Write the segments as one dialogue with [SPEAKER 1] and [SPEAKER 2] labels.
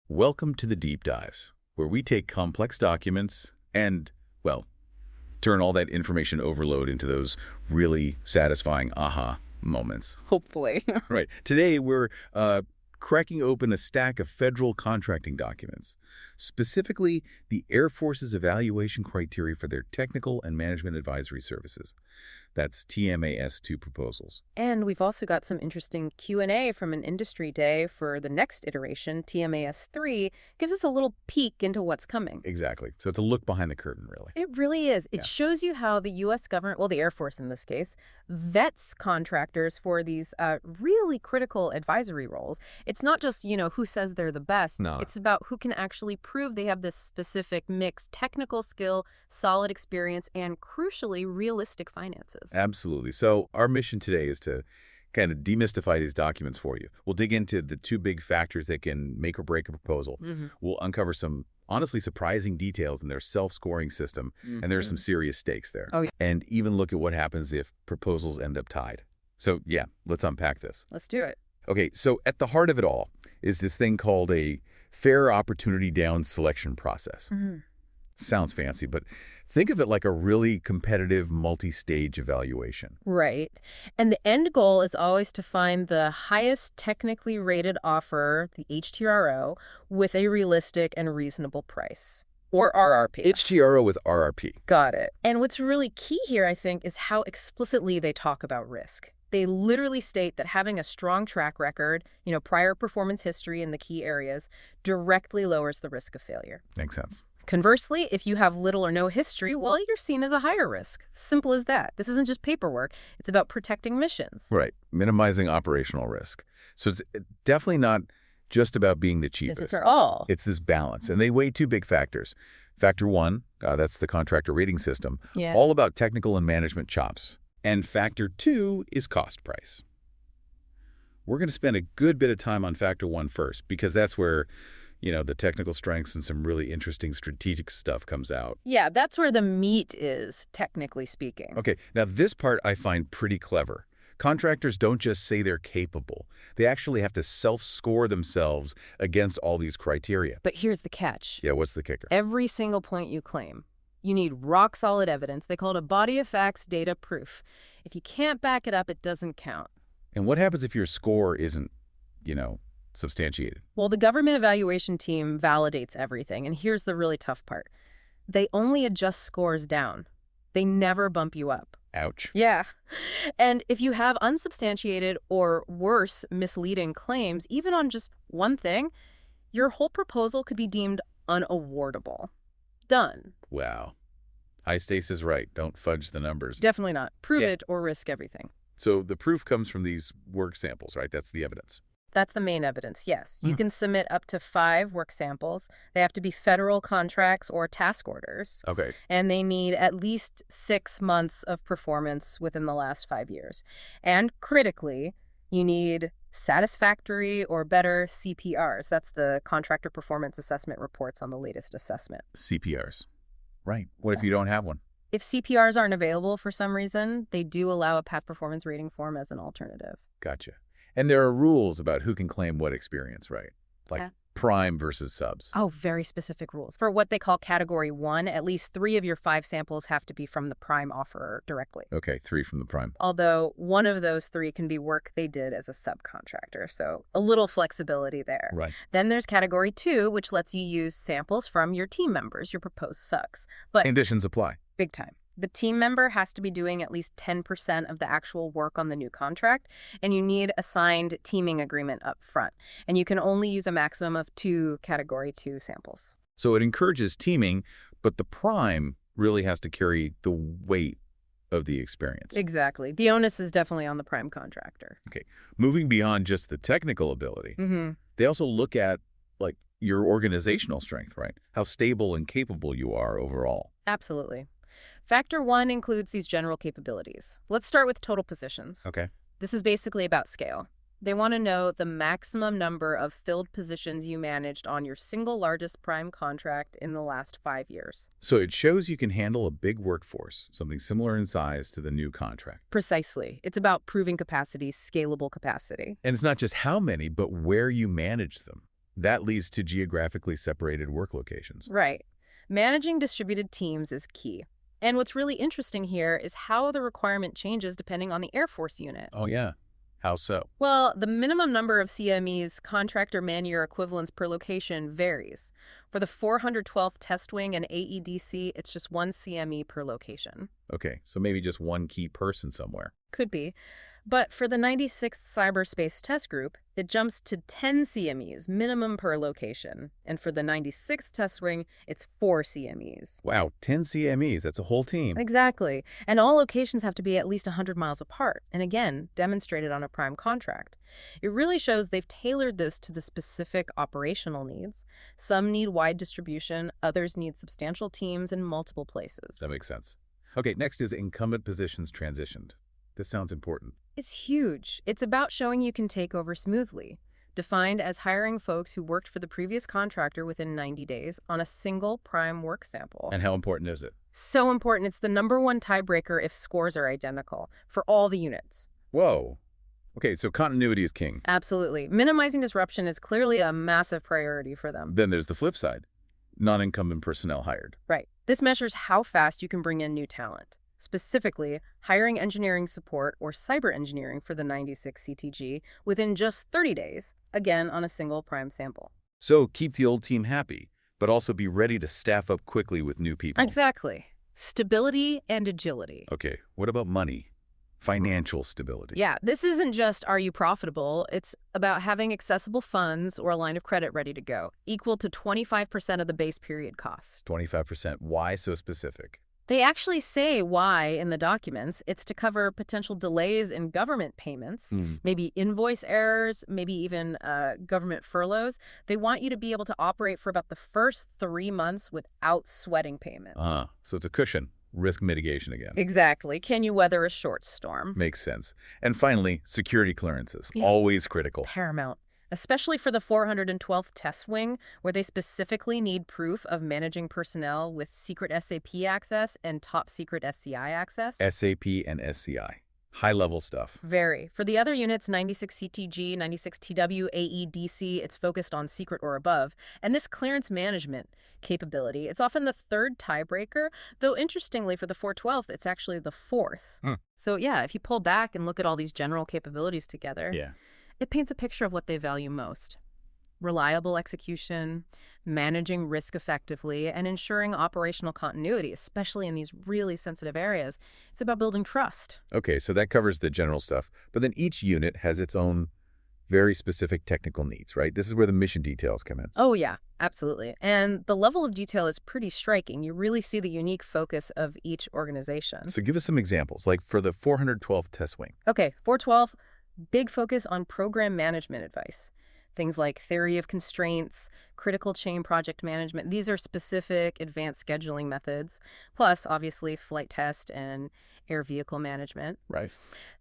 [SPEAKER 1] Welcome to the Deep Dive, where we take complex documents and, well, turn all that information overload into those really satisfying aha moments.
[SPEAKER 2] Hopefully.
[SPEAKER 1] Right. Today, we're cracking open a stack of federal contracting documents, specifically the Air Force's evaluation criteria for their technical and management advisory services. That's TMAS 2 proposals.
[SPEAKER 2] And we've also got some interesting Q&A from an industry day for the next iteration, TMAS 3, gives us a little peek into what's coming.
[SPEAKER 1] Exactly. So it's a look behind the curtain, really.
[SPEAKER 2] It really is. It shows you how the U.S. government, well, the Air Force in this case, vets contractors for these really critical advisory roles. It's not just, who says they're the best.
[SPEAKER 1] No.
[SPEAKER 2] It's about who can actually prove they have this specific mixed technical skill, solid experience, and crucially, realistic finances.
[SPEAKER 1] Absolutely. So our mission today is to kind of demystify these documents for you. We'll dig into the two big factors that can make or break a proposal. We'll uncover some honestly surprising details in their self-scoring system, and there's some serious stakes there.
[SPEAKER 2] Oh, yeah.
[SPEAKER 1] And even look at what happens if proposals end up tied. So yeah, let's unpack this.
[SPEAKER 2] Let's do it.
[SPEAKER 1] Okay, so at the heart of it all is this thing called a fair opportunity down selection process. Sounds fancy, but think of it like a really competitive multi-stage evaluation.
[SPEAKER 2] Right. And the end goal is always to find the highest technically rated offer, the HTRO, with a realistic and reasonable price. Or RRP.
[SPEAKER 1] HTRO with RRP.
[SPEAKER 2] Got it. And what's really key here, I think, is how explicitly they talk about risk. They literally state that having a strong track record, prior performance history in the key areas, directly lowers the risk of failure.
[SPEAKER 1] Makes sense.
[SPEAKER 2] Conversely, if you have little or no history, well, you're seen as a higher risk. Simple as that. This isn't just paperwork. It's about protecting missions.
[SPEAKER 1] Right. Minimizing operational risk. So it's definitely not just about being the cheapest.
[SPEAKER 2] It's at all.
[SPEAKER 1] It's this balance. And they weigh two big factors. Factor one, that's the contractor rating system, all about technical and management chops. And factor two is cost price. We're going to spend a good bit of time on factor one first, because that's where the technical strengths and some really interesting strategic stuff comes out.
[SPEAKER 2] Yeah, that's where the meat is, technically speaking.
[SPEAKER 1] Okay, now this part I find pretty clever. Contractors don't just say they're capable. They actually have to self-score themselves against all these criteria.
[SPEAKER 2] But here's the catch.
[SPEAKER 1] Yeah, what's the kicker?
[SPEAKER 2] Every single point you claim, you need rock-solid evidence. They call it a body of facts data proof. If you can't back it up, it doesn't count.
[SPEAKER 1] And what happens if your score isn't, substantiated?
[SPEAKER 2] Well, the government evaluation team validates everything, and here's the really tough part. They only adjust scores down. They never bump you up.
[SPEAKER 1] Ouch.
[SPEAKER 2] Yeah. And if you have unsubstantiated or worse, misleading claims, even on just one thing, your whole proposal could be deemed unawardable. Done.
[SPEAKER 1] Wow. High Stace is right. Don't fudge the numbers.
[SPEAKER 2] Definitely not. Prove it or risk everything.
[SPEAKER 1] So the proof comes from these work samples, right? That's the evidence.
[SPEAKER 2] That's the main evidence, yes. You can submit up to 5 work samples. They have to be federal contracts or task orders.
[SPEAKER 1] Okay.
[SPEAKER 2] And they need at least 6 months of performance within the last 5 years. And critically, you need satisfactory or better CPRs. That's the Contractor Performance Assessment Reports on the latest assessment.
[SPEAKER 1] CPRs. Right. What if you don't have one?
[SPEAKER 2] If CPRs aren't available for some reason, they do allow a past performance rating form as an alternative.
[SPEAKER 1] Gotcha. And there are rules about who can claim what experience, right? Like prime versus subs.
[SPEAKER 2] Oh, very specific rules. For what they call Category 1, at least 3 of your 5 samples have to be from the prime offerer directly.
[SPEAKER 1] Okay, 3 from the prime.
[SPEAKER 2] Although 1 of those 3 can be work they did as a subcontractor, so a little flexibility there.
[SPEAKER 1] Right.
[SPEAKER 2] Then there's Category 2, which lets you use samples from your team members, your proposed sucks. But
[SPEAKER 1] conditions apply.
[SPEAKER 2] Big time. The team member has to be doing at least 10% of the actual work on the new contract, and you need a signed teaming agreement up front. And you can only use a maximum of 2 Category 2 samples.
[SPEAKER 1] So it encourages teaming, but the prime really has to carry the weight of the experience.
[SPEAKER 2] Exactly. The onus is definitely on the prime contractor.
[SPEAKER 1] Okay. Moving beyond just the technical ability, they also look at, your organizational strength, right? How stable and capable you are overall.
[SPEAKER 2] Absolutely. Factor 1 includes these general capabilities. Let's start with total positions.
[SPEAKER 1] Okay.
[SPEAKER 2] This is basically about scale. They want to know the maximum number of filled positions you managed on your single largest prime contract in the last 5 years.
[SPEAKER 1] So it shows you can handle a big workforce, something similar in size to the new contract.
[SPEAKER 2] Precisely. It's about proving capacity, scalable capacity.
[SPEAKER 1] And it's not just how many, but where you manage them. That leads to geographically separated work locations.
[SPEAKER 2] Right. Managing distributed teams is key. And what's really interesting here is how the requirement changes depending on the Air Force unit.
[SPEAKER 1] Oh, yeah. How so?
[SPEAKER 2] Well, the minimum number of CMEs, contractor man-year equivalents per location, varies. For the 412th Test Wing and AEDC, it's just 1 CME per location.
[SPEAKER 1] Okay, so maybe just one key person somewhere.
[SPEAKER 2] Could be. But for the 96th Cyberspace Test Group, it jumps to 10 CMEs, minimum per location. And for the 96th Test Wing, it's 4 CMEs.
[SPEAKER 1] Wow, 10 CMEs, that's a whole team.
[SPEAKER 2] Exactly. And all locations have to be at least 100 miles apart. And again, demonstrated on a prime contract. It really shows they've tailored this to the specific operational needs. Some need wide distribution, others need substantial teams in multiple places.
[SPEAKER 1] That makes sense. Okay, next is incumbent positions transitioned. This sounds important.
[SPEAKER 2] It's huge. It's about showing you can take over smoothly, defined as hiring folks who worked for the previous contractor within 90 days on a single prime work sample.
[SPEAKER 1] And how important is it?
[SPEAKER 2] So important. It's the #1 tiebreaker if scores are identical for all the units.
[SPEAKER 1] Whoa. Okay, so continuity is king.
[SPEAKER 2] Absolutely. Minimizing disruption is clearly a massive priority for them.
[SPEAKER 1] Then there's the flip side. Non-incumbent personnel hired.
[SPEAKER 2] Right. This measures how fast you can bring in new talent. Specifically, hiring engineering support or cyber engineering for the 96 CTG within just 30 days, again on a single prime sample.
[SPEAKER 1] So keep the old team happy, but also be ready to staff up quickly with new people.
[SPEAKER 2] Exactly. Stability and agility.
[SPEAKER 1] Okay, what about money? Financial stability.
[SPEAKER 2] Yeah, this isn't just are you profitable, it's about having accessible funds or a line of credit ready to go, equal to 25% of the base period cost.
[SPEAKER 1] 25%. Why so specific?
[SPEAKER 2] They actually say why in the documents. It's to cover potential delays in government payments, maybe invoice errors, maybe even government furloughs. They want you to be able to operate for about the first 3 months without sweating payment.
[SPEAKER 1] So it's a cushion. Risk mitigation again.
[SPEAKER 2] Exactly. Can you weather a short storm?
[SPEAKER 1] Makes sense. And finally, security clearances. Always critical.
[SPEAKER 2] Paramount. Especially for the 412th Test Wing, where they specifically need proof of managing personnel with secret SAP access and top secret SCI access.
[SPEAKER 1] SAP and SCI. High-level stuff.
[SPEAKER 2] Very. For the other units, 96 CTG, 96 TW, AEDC, it's focused on secret or above. And this clearance management capability, it's often the third tiebreaker, though interestingly for the 412th, it's actually the fourth. So yeah, if you pull back and look at all these general capabilities together, it paints a picture of what they value most. Reliable execution, managing risk effectively, and ensuring operational continuity, especially in these really sensitive areas. It's about building trust.
[SPEAKER 1] Okay, so that covers the general stuff. But then each unit has its own very specific technical needs, right? This is where the mission details come in.
[SPEAKER 2] Oh, yeah, absolutely. And the level of detail is pretty striking. You really see the unique focus of each organization.
[SPEAKER 1] So give us some examples, like for the 412th Test Wing.
[SPEAKER 2] Okay, 412, big focus on program management advice. Things like theory of constraints, critical chain project management. These are specific advanced scheduling methods, plus obviously flight test and air vehicle management.
[SPEAKER 1] Right.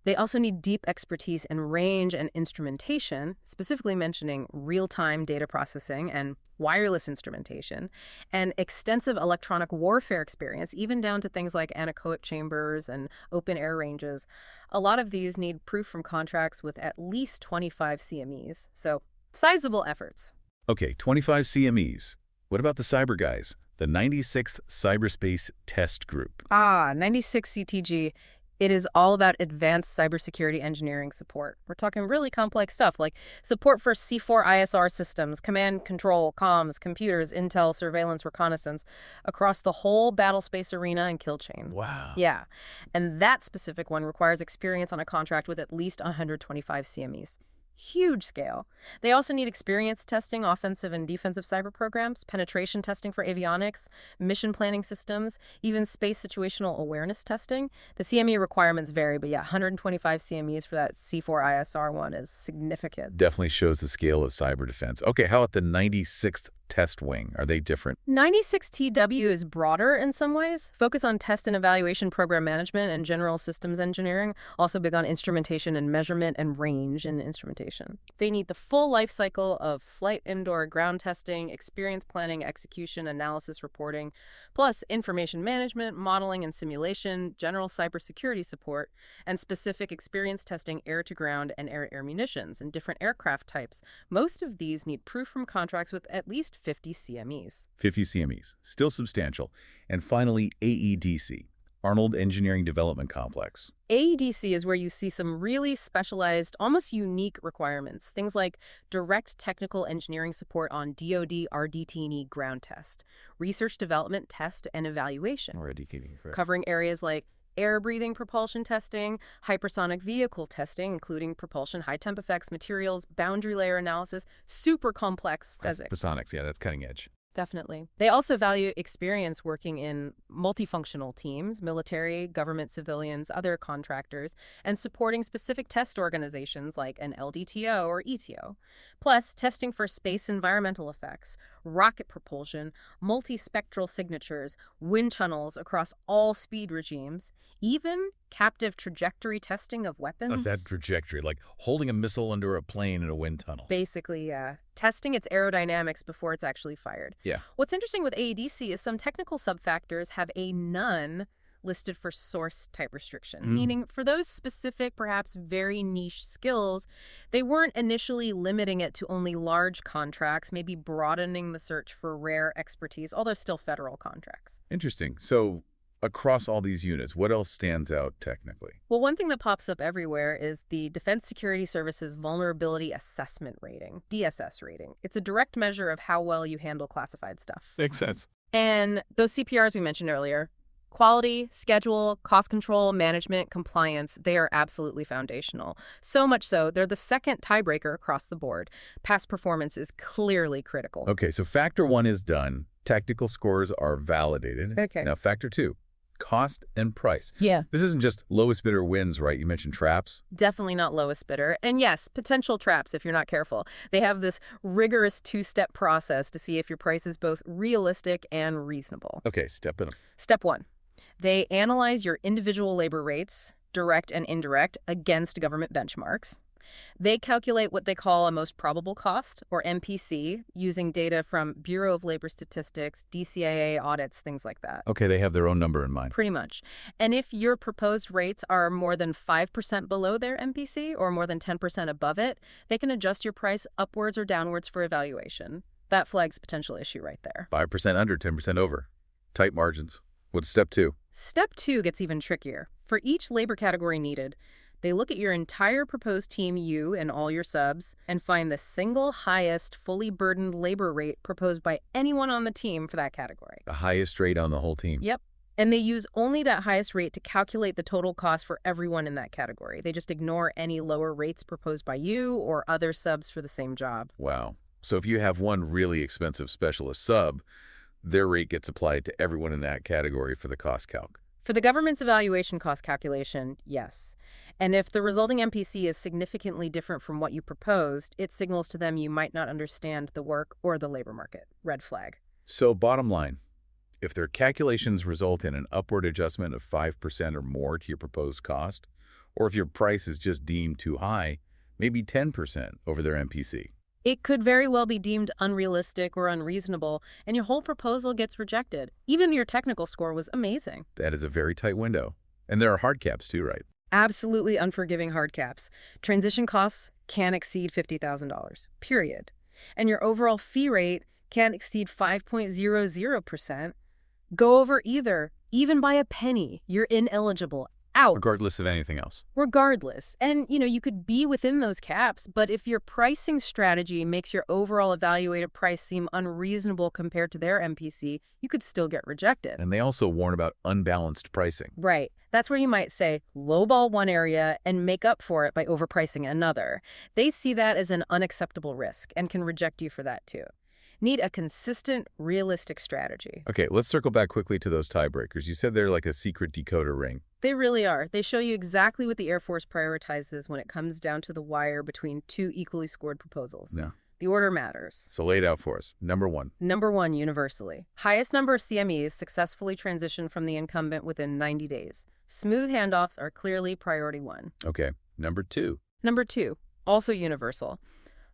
[SPEAKER 2] They also need deep expertise in range and instrumentation, specifically mentioning real-time data processing and wireless instrumentation, and extensive electronic warfare experience, even down to things like anechoic chambers and open air ranges. A lot of these need proof from contracts with at least 25 CMEs. So sizable efforts.
[SPEAKER 1] Okay, 25 CMEs. What about the cyber guys? The 96th Cyberspace Test Group.
[SPEAKER 2] 96 CTG. It is all about advanced cybersecurity engineering support. We're talking really complex stuff like support for C4 ISR systems, command, control, comms, computers, intel, surveillance, reconnaissance across the whole battle space arena and kill chain.
[SPEAKER 1] Wow.
[SPEAKER 2] Yeah. And that specific one requires experience on a contract with at least 125 CMEs. Huge scale. They also need experience testing offensive and defensive cyber programs, penetration testing for avionics, mission planning systems, even space situational awareness testing. The CME requirements vary, but yeah, 125 CMEs for that C4 ISR one is significant.
[SPEAKER 1] Definitely shows the scale of cyber defense. Okay, how about the 96th test wing? Are they different?
[SPEAKER 2] 96TW is broader in some ways. Focus on test and evaluation program management and general systems engineering. Also big on instrumentation and measurement and range in instrumentation. They need the full life cycle of flight, indoor, ground testing, experience planning, execution, analysis, reporting, plus information management, modeling and simulation, general cybersecurity support, and specific experience testing air-to-ground and air-to-air munitions and different aircraft types. Most of these need proof from contracts with at least 50 CMEs.
[SPEAKER 1] 50 CMEs, still substantial. And finally, AEDC, Arnold Engineering Development Complex.
[SPEAKER 2] AEDC is where you see some really specialized, almost unique requirements. Things like direct technical engineering support on DoD RDT&E ground test, research development test and evaluation, covering areas like air-breathing propulsion testing, hypersonic vehicle testing, including propulsion, high-temp effects, materials, boundary layer analysis, super complex physics.
[SPEAKER 1] Hypersonics, yeah, that's cutting edge.
[SPEAKER 2] Definitely. They also value experience working in multifunctional teams, military, government, civilians, other contractors, and supporting specific test organizations like an LDTO or ETO. Plus, testing for space environmental effects, rocket propulsion, multispectral signatures, wind tunnels across all speed regimes, even captive trajectory testing of weapons.
[SPEAKER 1] Of that trajectory, like holding a missile under a plane in a wind tunnel.
[SPEAKER 2] Basically, yeah. Testing its aerodynamics before it's actually fired.
[SPEAKER 1] Yeah.
[SPEAKER 2] What's interesting with AEDC is some technical subfactors have a none listed for source type restriction, meaning for those specific, perhaps very niche skills, they weren't initially limiting it to only large contracts, maybe broadening the search for rare expertise, although still federal contracts.
[SPEAKER 1] Interesting. So across all these units, what else stands out technically?
[SPEAKER 2] Well, one thing that pops up everywhere is the Defense Security Service's Vulnerability Assessment Rating, DSS rating. It's a direct measure of how well you handle classified stuff.
[SPEAKER 1] Makes sense.
[SPEAKER 2] And those CPRs we mentioned earlier, quality, schedule, cost control, management, compliance, they are absolutely foundational. So much so, they're the second tiebreaker across the board. Past performance is clearly critical.
[SPEAKER 1] Okay, so factor one is done. Technical scores are validated.
[SPEAKER 2] Okay.
[SPEAKER 1] Now, factor two, cost and price.
[SPEAKER 2] Yeah.
[SPEAKER 1] This isn't just lowest bidder wins, right? You mentioned traps.
[SPEAKER 2] Definitely not lowest bidder. And yes, potential traps if you're not careful. They have this rigorous two-step process to see if your price is both realistic and reasonable.
[SPEAKER 1] Okay, step in.
[SPEAKER 2] Step one. They analyze your individual labor rates, direct and indirect, against government benchmarks. They calculate what they call a most probable cost, or MPC, using data from Bureau of Labor Statistics, DCIA audits, things like that.
[SPEAKER 1] Okay, they have their own number in mind.
[SPEAKER 2] Pretty much. And if your proposed rates are more than 5% below their MPC or more than 10% above it, they can adjust your price upwards or downwards for evaluation. That flags potential issue right there.
[SPEAKER 1] 5% under, 10% over. Tight margins. What's step two?
[SPEAKER 2] Step two gets even trickier. For each labor category needed, they look at your entire proposed team, you and all your subs, and find the single highest fully burdened labor rate proposed by anyone on the team for that category.
[SPEAKER 1] The highest rate on the whole team.
[SPEAKER 2] Yep. And they use only that highest rate to calculate the total cost for everyone in that category. They just ignore any lower rates proposed by you or other subs for the same job.
[SPEAKER 1] Wow. So if you have one really expensive specialist sub, their rate gets applied to everyone in that category for the cost calc.
[SPEAKER 2] For the government's evaluation cost calculation, yes. And if the resulting MPC is significantly different from what you proposed, it signals to them you might not understand the work or the labor market. Red flag.
[SPEAKER 1] So bottom line, if their calculations result in an upward adjustment of 5% or more to your proposed cost, or if your price is just deemed too high, maybe 10% over their MPC.
[SPEAKER 2] It could very well be deemed unrealistic or unreasonable, and your whole proposal gets rejected. Even your technical score was amazing.
[SPEAKER 1] That is a very tight window. And there are hard caps too, right?
[SPEAKER 2] Absolutely unforgiving hard caps. Transition costs can't exceed $50,000, period. And your overall fee rate can't exceed 5.00%. Go over either, even by a penny, you're ineligible. Out.
[SPEAKER 1] Regardless of anything else.
[SPEAKER 2] Regardless. And, you could be within those caps, but if your pricing strategy makes your overall evaluated price seem unreasonable compared to their MPC, you could still get rejected.
[SPEAKER 1] And they also warn about unbalanced pricing.
[SPEAKER 2] Right. That's where you might say, lowball one area and make up for it by overpricing another. They see that as an unacceptable risk and can reject you for that too. Need a consistent, realistic strategy.
[SPEAKER 1] Okay, let's circle back quickly to those tiebreakers. You said they're like a secret decoder ring.
[SPEAKER 2] They really are. They show you exactly what the Air Force prioritizes when it comes down to the wire between two equally scored proposals.
[SPEAKER 1] Yeah.
[SPEAKER 2] The order matters.
[SPEAKER 1] So lay it out for us. Number one.
[SPEAKER 2] Number one, universally. Highest number of CMEs successfully transitioned from the incumbent within 90 days. Smooth handoffs are clearly priority one.
[SPEAKER 1] Okay. Number two.
[SPEAKER 2] Number two, also universal.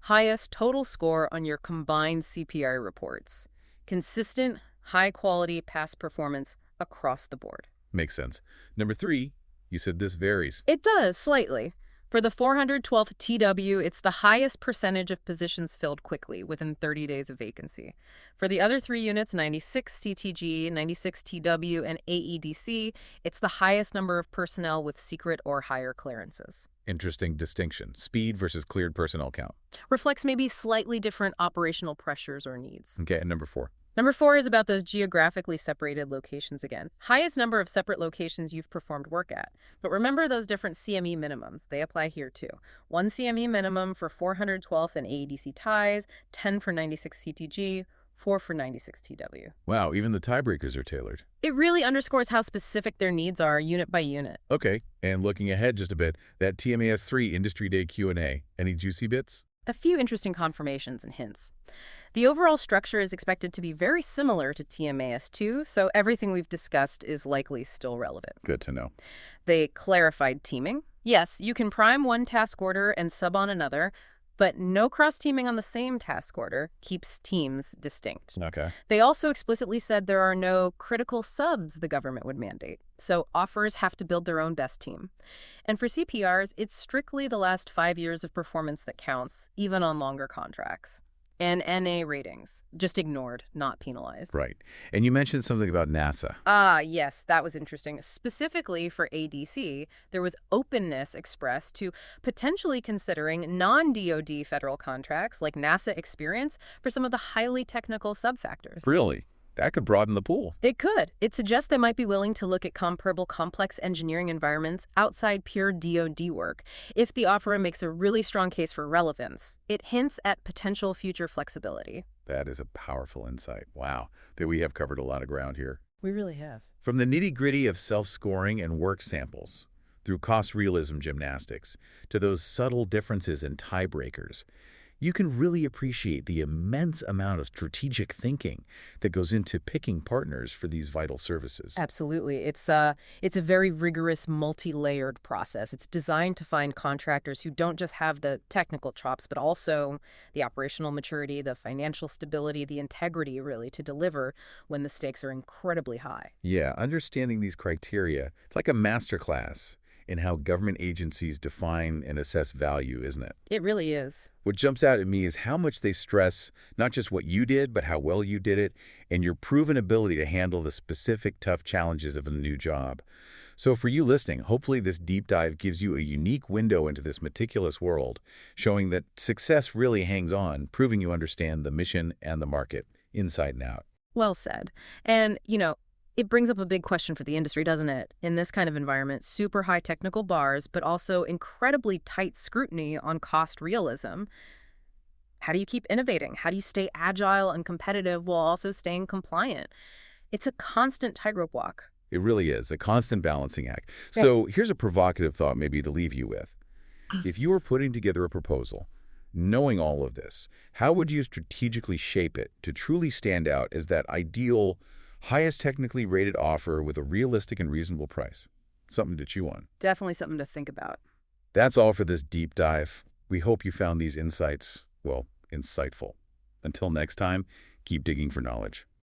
[SPEAKER 2] Highest total score on your combined CPI reports. Consistent, high-quality past performance across the board.
[SPEAKER 1] Makes sense. Number three, you said this varies.
[SPEAKER 2] It does, slightly. For the 412th TW, it's the highest percentage of positions filled quickly within 30 days of vacancy. For the other three units, 96 CTG, 96 TW, and AEDC, it's the highest number of personnel with secret or higher clearances.
[SPEAKER 1] Interesting distinction. Speed versus cleared personnel count.
[SPEAKER 2] Reflects maybe slightly different operational pressures or needs.
[SPEAKER 1] Okay, and number four.
[SPEAKER 2] Number four is about those geographically separated locations again. Highest number of separate locations you've performed work at. But remember those different CME minimums. They apply here too. 1 CME minimum for 412th and AEDC ties, 10 for 96 CTG, 4 for 96 TW.
[SPEAKER 1] Wow, even the tiebreakers are tailored.
[SPEAKER 2] It really underscores how specific their needs are unit by unit.
[SPEAKER 1] Okay, and looking ahead just a bit, that TMAS 3 Industry Day Q&A, any juicy bits?
[SPEAKER 2] A few interesting confirmations and hints. The overall structure is expected to be very similar to TMAS 2, so everything we've discussed is likely still relevant.
[SPEAKER 1] Good to know.
[SPEAKER 2] They clarified teaming. Yes, you can prime one task order and sub on another, but no cross-teaming on the same task order keeps teams distinct.
[SPEAKER 1] Okay.
[SPEAKER 2] They also explicitly said there are no critical subs the government would mandate, so offers have to build their own best team. And for CPRs, it's strictly the last 5 years of performance that counts, even on longer contracts. And NA ratings, just ignored, not penalized.
[SPEAKER 1] Right. And you mentioned something about NASA.
[SPEAKER 2] Ah, yes, that was interesting. Specifically for ADC, there was openness expressed to potentially considering non-DoD federal contracts like NASA experience for some of the highly technical subfactors.
[SPEAKER 1] Really? That could broaden the pool.
[SPEAKER 2] It could. It suggests they might be willing to look at comparable complex engineering environments outside pure DoD work. If the offer makes a really strong case for relevance, it hints at potential future flexibility.
[SPEAKER 1] That is a powerful insight. Wow, that we have covered a lot of ground here.
[SPEAKER 2] We really have.
[SPEAKER 1] From the nitty-gritty of self-scoring and work samples, through cost realism gymnastics, to those subtle differences in tiebreakers, you can really appreciate the immense amount of strategic thinking that goes into picking partners for these vital services.
[SPEAKER 2] Absolutely. It's a very rigorous, multi-layered process. It's designed to find contractors who don't just have the technical chops, but also the operational maturity, the financial stability, the integrity, really, to deliver when the stakes are incredibly high.
[SPEAKER 1] Yeah, understanding these criteria, it's like a masterclass in how government agencies define and assess value, isn't it?
[SPEAKER 2] It really is.
[SPEAKER 1] What jumps out at me is how much they stress not just what you did, but how well you did it, and your proven ability to handle the specific tough challenges of a new job. So for you listening, hopefully this deep dive gives you a unique window into this meticulous world, showing that success really hangs on, proving you understand the mission and the market inside and out.
[SPEAKER 2] Well said. And, it brings up a big question for the industry, doesn't it? In this kind of environment, super high technical bars, but also incredibly tight scrutiny on cost realism. How do you keep innovating? How do you stay agile and competitive while also staying compliant? It's a constant tightrope walk.
[SPEAKER 1] It really is, a constant balancing act. Right. So here's a provocative thought maybe to leave you with. If you were putting together a proposal, knowing all of this, how would you strategically shape it to truly stand out as that ideal highest technically rated offer with a realistic and reasonable price? Something to chew on.
[SPEAKER 2] Definitely something to think about.
[SPEAKER 1] That's all for this deep dive. We hope you found these insights, well, insightful. Until next time, keep digging for knowledge.